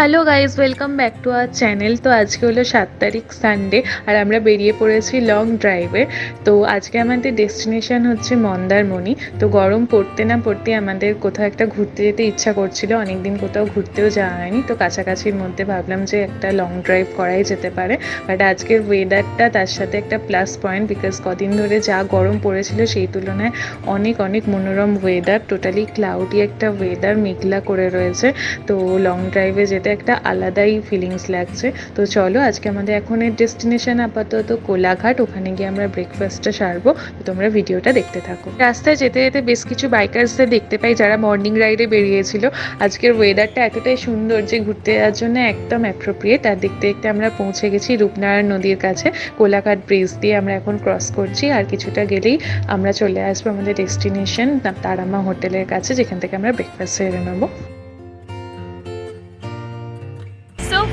Hello guys, welcome back to our channel. তো আজকে হলো 7 তারিখ সানডে, আর আমরা বেরিয়ে পড়েছি লং ড্রাইভে। তো আজকে আমাদের ডেস্টিনেশন হচ্ছে মন্দারমণি। তো গরম পড়তে না পড়তে আমাদের কোথাও একটা ঘুরতে যেতে ইচ্ছা করছিল, অনেকদিন কোথাও ঘুরতেও যাওয়া হয়নি। তো কাছাকাছির মধ্যে ভাবলাম যে একটা লং ড্রাইভ করাই যেতে পারে। বাট আজকের ওয়েদারটা তার সাথে একটা প্লাস পয়েন্ট, বিকজ কদিন ধরে যা গরম পড়েছিল সেই তুলনায় অনেক অনেক মনোরম ওয়েদার, টোটালি ক্লাউডি একটা ওয়েদার, মেঘলা করে রয়েছে। তো লং ড্রাইভে যেতে একটা আলাদাই ফিলিংস লাগছে। তো চলো, আজকে আমাদের এখনের ডেস্টিনেশন আপাতত কোলাঘাট, ওখানে গিয়ে আমরা ব্রেকফাস্টটা সারবো। তো তোমরা ভিডিওটা দেখতে থাকো। রাস্তায় যেতে যেতে বেশ কিছু বাইকার্সদের দেখতে পাই যারা মর্নিং রাইডে বেরিয়েছিল। আজকের ওয়েদারটা এতটাই সুন্দর যে ঘুরতে যাওয়ার জন্য একদম অ্যাপ্রোপ্রিয়েট। আর দেখতে দেখতে আমরা পৌঁছে গেছি রূপনারায়ণ নদীর কাছে। কোলাঘাট ব্রিজ দিয়ে আমরা এখন ক্রস করছি, আর কিছুটা গেলেই আমরা চলে আসবো আমাদের ডেস্টিনেশন তারামা হোটেলের কাছে, যেখান থেকে আমরা ব্রেকফাস্ট সেরে নেবো।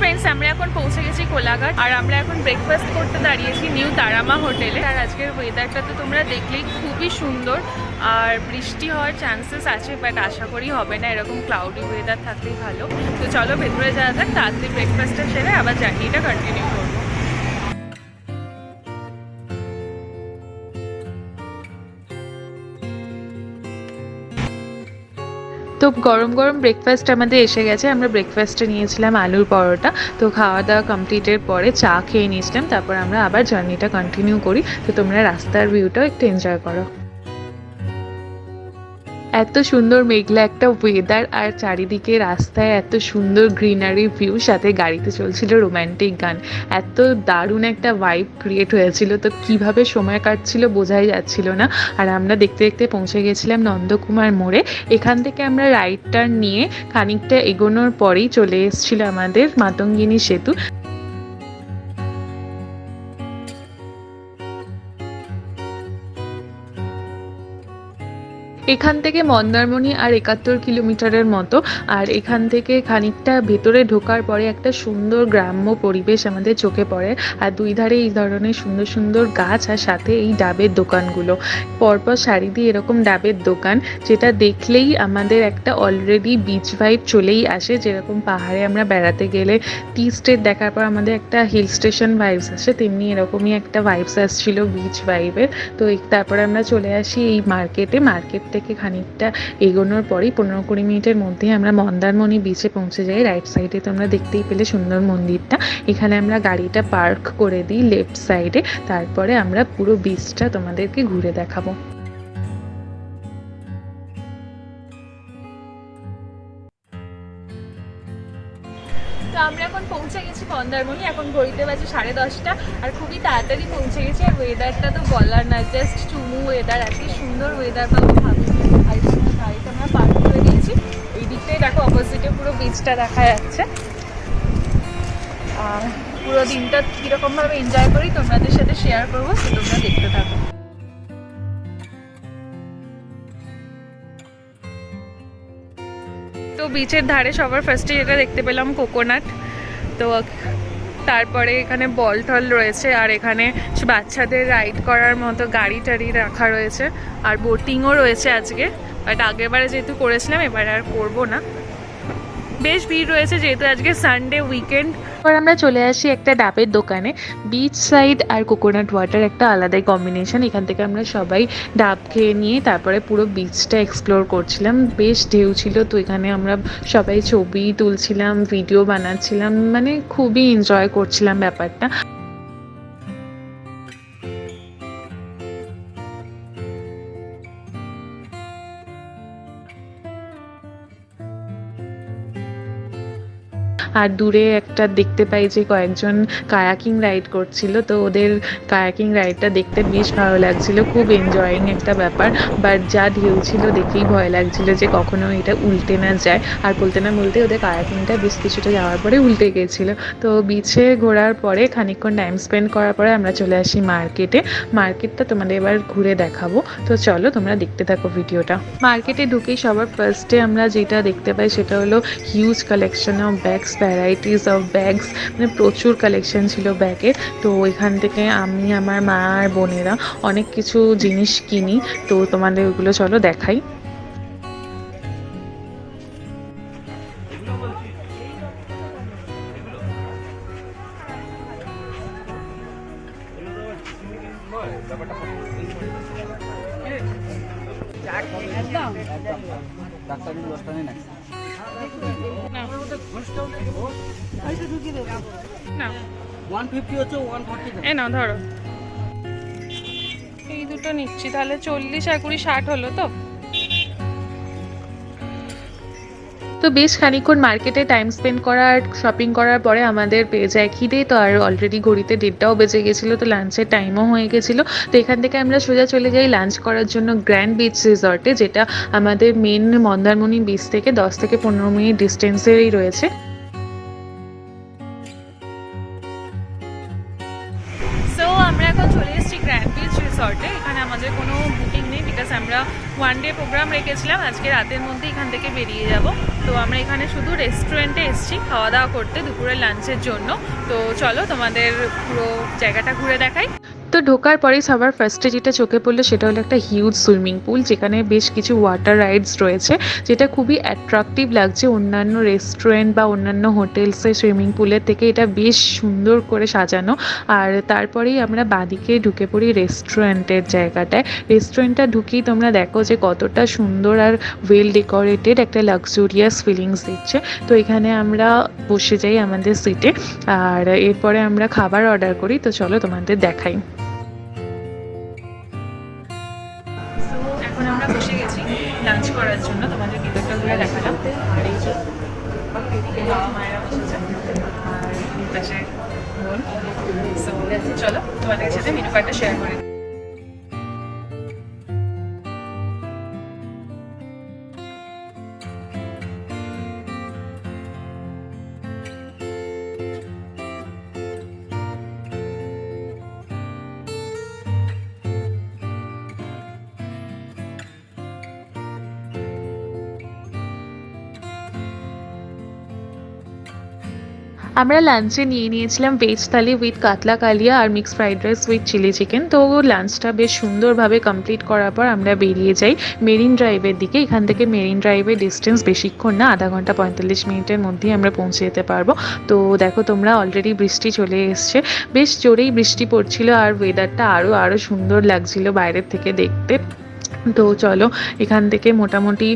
ফ্রেন্ডস, আমরা এখন পৌঁছে গেছি কোলাঘাট, আর আমরা এখন ব্রেকফাস্ট করতে দাঁড়িয়েছি নিউ তারামা হোটেলে। আর আজকের ওয়েদারটা তো তোমরা দেখলেই খুবই সুন্দর, আর বৃষ্টি হওয়ার চান্সেস আছে, বাট আশা করি হবে না। এরকম ক্লাউডি ওয়েদার থাকলেই ভালো। তো চলো ভেতরে যাওয়া যাক, তাড়াতাড়ি ব্রেকফাস্টটা সেরে আবার জার্নিটা কন্টিনিউ করবো। তো গরম গরম ব্রেকফাস্ট আমাদের এসে গেছে। আমরা ব্রেকফাস্টে নিয়েছিলাম আলুর পরোটা। তো খাওয়া দাওয়া কমপ্লিটের পরে চা খেয়ে নিয়েছিলাম, তারপর আমরা আবার জার্নিটা কন্টিনিউ করি। তো তোমরা রাস্তার ভিউটাও একটু এনজয় করো। এত সুন্দর মেঘলা একটা ওয়েদার, আর চারিদিকে রাস্তায় এত সুন্দর গ্রিনারি ভিউ, সাথে গাড়িতে চলছিল রোম্যান্টিক গান। এত দারুণ একটা ভাইব ক্রিয়েট হয়েছিল। তো কিভাবে সময় কাটছিল বোঝাই যাচ্ছিল না। আর আমরা দেখতে দেখতে পৌঁছে গেছিলাম নন্দকুমার মোড়ে। এখান থেকে আমরা রাইট টার্ন নিয়ে খানিকটা এগোনোর পরেই চলে এসেছিল আমাদের মাতঙ্গিনী সেতু। এখান থেকে মন্দারমণি আর 71 কিলোমিটারের মতো। আর এখান থেকে খানিকটা ভেতরে ঢোকার পরে একটা সুন্দর গ্রাম্য পরিবেশ আমাদের চোখে পড়ে। আর দুই ধারে এই ধরনের সুন্দর সুন্দর গাছ, আর সাথে এই ডাবের দোকানগুলো, পরপর সারি দিয়ে এরকম ডাবের দোকান, যেটা দেখলেই আমাদের একটা অলরেডি বিচ ভাইব চলেই আসে। যেরকম পাহাড়ে আমরা বেড়াতে গেলে টি স্টেট দেখার পর আমাদের একটা হিল স্টেশন ভাইবস আসে, তেমনি এরকমই একটা ভাইবস আসছিল বিচ ভাইবের। তো তারপরে আমরা চলে আসি এই মার্কেটে। মার্কেট থেকে খানিকটা এগোনোর পরেই 15-20 মিনিটের মধ্যে আমরা মন্দারমণি বিচে পৌঁছে যাই। রাইট সাইডে তোমরা দেখতেই পেলে সুন্দর মন্দিরটা। এখানে আমরা গাড়িটা পার্ক করে দিই লেফট সাইডে, তারপরে আমরা পুরো বিচটা তোমাদেরকে ঘুরে দেখাবো। তো আমরা এখন পৌঁছে গেছি মন্দারমণি। এখন ঘড়িতে বাজে 10:30, আর খুবই তাড়াতাড়ি পৌঁছে গেছি। আর ওয়েদারটা তো বলার না, জাস্ট চুমু ওয়েদার, এত সুন্দর ওয়েদার পাবো ভাবিনি। আর গাড়িটা আমরা পার্ক করে দিয়েছি। এই দিকটাই দেখো, অপোজিটে পুরো বিচটা দেখা যাচ্ছে। আর পুরো দিনটা কীরকমভাবে এনজয় করি তোমাদের সাথে শেয়ার করবো, তো তোমরা দেখতে থাকো। তো বিচের ধারে সবার ফার্স্টে যেটা দেখতে পেলাম কোকোনাট। তো তারপরে এখানে বল টল রয়েছে, আর এখানে বাচ্চাদের রাইড করার মতো গাড়ি টাড়ি রাখা রয়েছে, আর বোটিংও রয়েছে আজকে। বাট আগেরবারে যেহেতু করেছিলাম, এবারে আর করবো না। বেশ ভিড় রয়েছে যেহেতু আজকে সানডে উইকেন্ড। এবার আমরা চলে আসি একটা ডাবের দোকানে। বিচ সাইড আর কোকোনাট ওয়াটার একটা আলাদাই কম্বিনেশন। এখান থেকে আমরা সবাই ডাব খেয়ে নিয়ে তারপরে পুরো বিচটা এক্সপ্লোর করছিলাম। বেশ ঢেউ ছিল, তো এখানে আমরা সবাই ছবি তুলছিলাম, ভিডিও বানাচ্ছিলাম, মানে খুবই এনজয় করছিলাম ব্যাপারটা। আর দূরে একটা দেখতে পাই যে কয়েকজন কায়াকিং রাইড করছিল। তো ওদের কায়াকিং রাইডটা দেখতে বেশ ভালো লাগছিল, খুব এনজয়িং একটা ব্যাপার। বাট যা ঢেউ ছিল দেখেই ভয় লাগছিল যে কখনো এটা উল্টে না যায়। আর বলতে না বলতে ওদের কায়াকিংটা বেশ কিছুটা যাওয়ার পরে উল্টে গেছিলো। তো বিচে ঘোরার পরে খানিকক্ষণ টাইম স্পেন্ড করার পরে আমরা চলে আসি মার্কেটে। মার্কেটটা তোমাদের এবার ঘুরে দেখাবো, তো চলো তোমরা দেখতে থাকো ভিডিওটা। মার্কেটে ঢুকেই সবার ফার্স্টে আমরা যেটা দেখতে পাই সেটা হলো huge collection of bags, varieties of bags, মানে প্রচুর কালেকশন ছিল ব্যাগের। তো এখান থেকে আমি, আমার মা আর বোনেরা অনেক কিছু জিনিস কিনি। তো তোমাদের ওগুলো চলো দেখাই। এ নাও ধরো, এই দুটো নিচ্ছি তাহলে 40 আর 20 60 হলো তো। তো বেশ খানিকক্ষণ মার্কেটে টাইম স্পেন্ড করার শপিং করার পরে আমাদের পেয়ে যায় খিদে। তো আর অলরেডি ঘড়িতে 1:30টাও বেজে গেছিলো, তো লাঞ্চের টাইমও হয়ে গেছিলো। তো এখান থেকে আমরা সোজা চলে যাই লাঞ্চ করার জন্য গ্র্যান্ড বিচ রিসর্টে, যেটা আমাদের মেন মন্দারমণি বিচ থেকে 10 থেকে 15 মিনিট ডিস্টেন্সেই রয়েছে। সো আমরা এখন চলে এসেছি গ্র্যান্ড বিচ রিসর্টে। এখানে আমাদের কোনো বুকিং নেই, বিকজ আমরা 1 ডে প্রোগ্রাম রেখেছিলাম, আজকে রাতের মধ্যে এখান থেকে বেরিয়ে যাব। তো আমরা এখানে শুধু রেস্টুরেন্টে এসেছি খাওয়া দাওয়া করতে দুপুরের লাঞ্চের জন্য। তো চলো তোমাদের পুরো জায়গাটা ঘুরে দেখাই। তো ঢোকার পরেই সবার ফার্স্টে যেটা চোখে পড়লো সেটা হলো একটা হিউজ সুইমিং পুল, যেখানে বেশ কিছু ওয়াটার রাইডস রয়েছে, যেটা খুবই অ্যাট্রাকটিভ লাগছে। অন্যান্য রেস্টুরেন্ট বা অন্যান্য হোটেলসের সুইমিং পুলের থেকে এটা বেশ সুন্দর করে সাজানো। আর তারপরেই আমরা বাঁদিকে ঢুকে পড়ি রেস্টুরেন্টের জায়গাটায়। রেস্টুরেন্টটা ঢুকেই তোমরা দেখো যে কতটা সুন্দর আর ওয়েল ডেকোরেটেড, একটা লাক্সুরিয়াস ফিলিংস দিচ্ছে। তো এখানে আমরা বসে যাই আমাদের সিটে, আর এরপরে আমরা খাবার অর্ডার করি। তো চলো তোমাদের দেখাই। এখন আমরা বসে গেছি লাঞ্চ করার জন্য, তোমাদের ভিতরটা ঘুরে দেখালাম। আর এই যে বাবা মায়েরা বসেছে আর পাশে বোন। সো চলো তোমাদের সাথে মেনু কার্ডটা শেয়ার করি। আমরা লাঞ্চে নিয়ে নিয়েছিলাম ভেজ থালি উইথ কাতলা কালিয়া আর mix fried rice with chilli chicken. তো লাঞ্চটা বেশ সুন্দরভাবে কমপ্লিট করার পর আমরা বেরিয়ে যাই মেরিন ড্রাইভের দিকে। এখান থেকে মেরিন ড্রাইভের ডিস্টেন্স বেশিক্ষণ না, আধা ঘন্টা 45 মিনিটের মধ্যেই আমরা পৌঁছে যেতে পারবো। তো দেখো তোমরা অলরেডি বৃষ্টি চলে এসছে, বেশ জোরেই বৃষ্টি পড়ছিল আর ওয়েদারটা আরও সুন্দর লাগছিল বাইরের থেকে দেখতে। তো চলো এখান থেকে মোটামুটি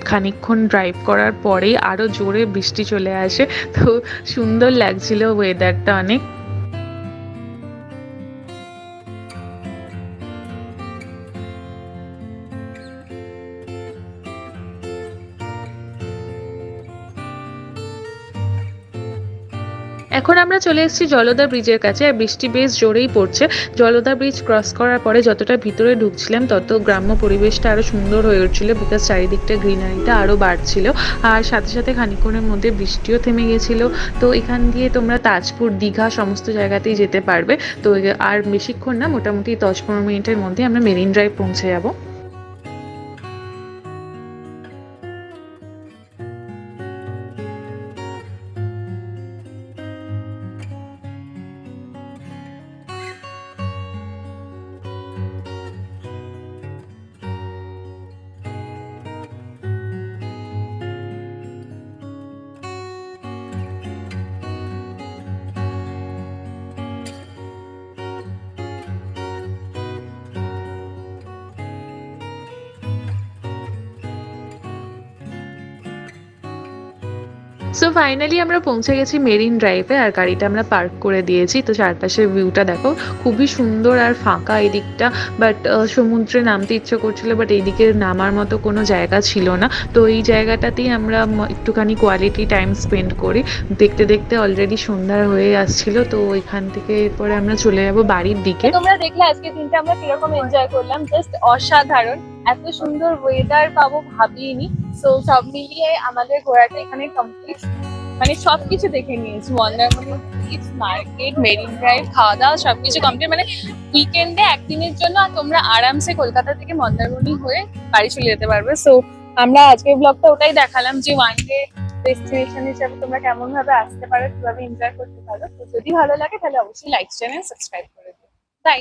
খানিকক্ষণ ড্রাইভ করার পরেই আরও জোরে বৃষ্টি চলে আসে। তো সুন্দর লাগছিল ওয়েদারটা অনেক। এখন আমরা চলে এসেছি জলদা ব্রিজের কাছে, আর বৃষ্টি বেশ জোরেই পড়ছে। জলদা ব্রিজ ক্রস করার পরে যতটা ভিতরে ঢুকছিলাম তত গ্রাম্য পরিবেশটা আরও সুন্দর হয়ে উঠছিল, বিকজ চারিদিকটা গ্রিনারিটা আরও বাড়ছিল। আর সাথে সাথে খানিকক্ষণের মধ্যে বৃষ্টিও থেমে গেছিল। তো এখান দিয়ে তোমরা তাজপুর, দীঘা সমস্ত জায়গাতেই যেতে পারবে। তো আর বেশিক্ষণ না, মোটামুটি 10-15 মিনিটের মধ্যে আমরা মেরিন ড্রাইভ পৌঁছে যাবো। সো ফাইনালি আমরা পৌঁছে গেছি মেরিন ড্রাইভে, আর গাড়িটা আমরা পার্ক করে দিয়েছি। তো চারপাশের ভিউটা দেখো, খুবই সুন্দর আর ফাঁকা এই দিকটা। বাট সমুদ্রে নামতে ইচ্ছে করছিল, বাট এইদিকে নামার মতো কোনো জায়গা ছিল না। তো এই জায়গাটাতেই আমরা একটুখানি কোয়ালিটি টাইম স্পেন্ড করি। দেখতে দেখতে অলরেডি সন্ধ্যা হয়ে আসছিল। তো এখান থেকে এরপরে আমরা চলে যাবো বাড়ির দিকে। তোমরা দেখলে আজকে দিনটা আমরা কিরকম এনজয় করলাম, জাস্ট অসাধারণ। এত সুন্দর ওয়েদার পাবো ভাবিনি। সো সব মিলিয়ে আমাদের ঘোরাটা এখানে কমপ্লিট, মানে সবকিছু দেখে নিয়েছি। Mandarmani beach, market, marine drive, খাওয়া দাওয়া সবকিছু কমপ্লিট। মানে উইকেন্ডে একদিনের জন্য আর তোমরা আরামসে কলকাতা থেকে মন্দারমণি হয়ে বাড়ি চলে যেতে পারবে। সো আমরা আজকের ব্লগটা ওটাই দেখালাম যে 1 ডে ডেস্টিনেশন হিসেবে তোমরা কেমন ভাবে আসতে পারো, কিভাবে এনজয় করতে পারো। তো যদি ভালো লাগে তাহলে অবশ্যই লাইক, চ্যানেল সাবস্ক্রাইব করে দিও। তাই